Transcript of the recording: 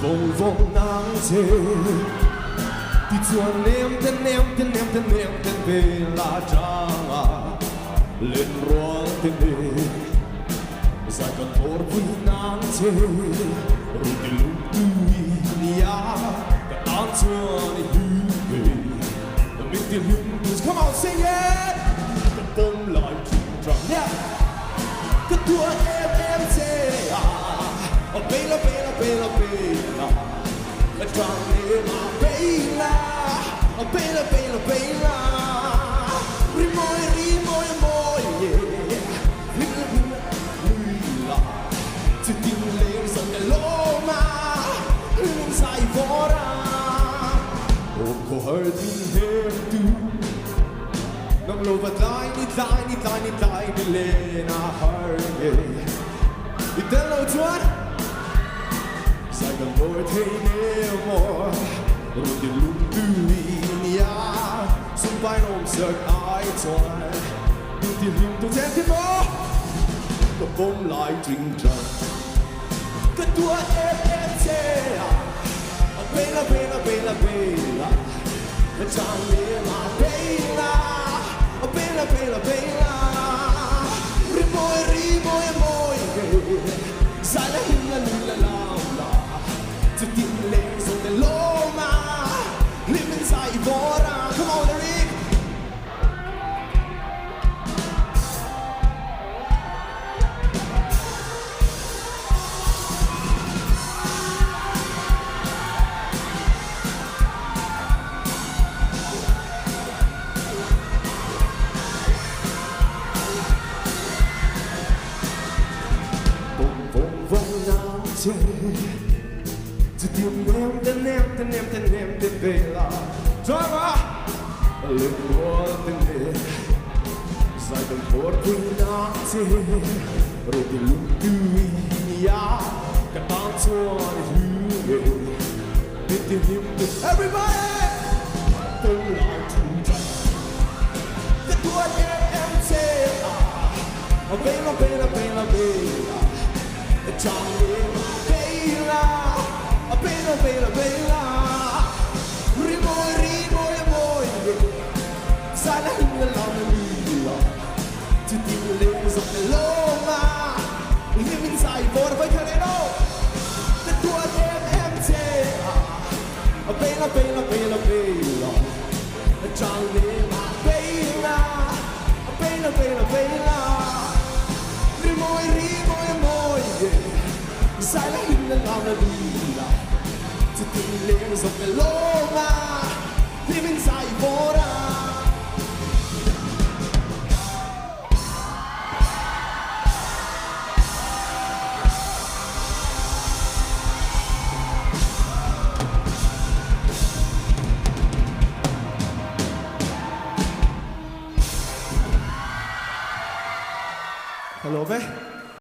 vòng vòng nắng chê thì chuồn ném tên về là trang à lên ruộng tên đi dài con thor vui nắng chê rồi thì lúc tươi nia cả ăn chuồn đi hư về mình tìm hiểu come on sing it cả tâm lại trùng trăng cái tua em chê à oh bella bella bella bella la tranne ma bella oh bella bella bella rimoy rimoy moy yeah bella bella tu tin le son de loma un sai fora oh ko hurt me here too nang lovat line ni le na hurt yeah Italo chuan sai gần tôi thấy nếu mỏi rồi thì lúc tươi nia xung quanh ôm giật ai toan nhưng thì hiểu tôi thêm thêm mơ có bom lại trình trần cái tua em chê à bella bella bella bella la chẳng lẽ mà bella bella bella bella rimoy moy sai la la la to din legs on the loma live inside våra come on Eric vòng nắng chê to tìm ném về là drama lên ruộng tên đi dài con thor vui nắng chê rồi thì lúc tươi nia cả tan chuồn đi hư về tìm hiểu everybody tương lai trùng trăng cái tua em chê à bella bella bella bella Johnny Bella bella bella bella rimoy moy sai la la la to the legs of the loma live inside for the canelo the tua em chê bella bella bella bella Johnny Bella bella bella bella rimoy moy sai la la to the legs of the loma live inside for Hello,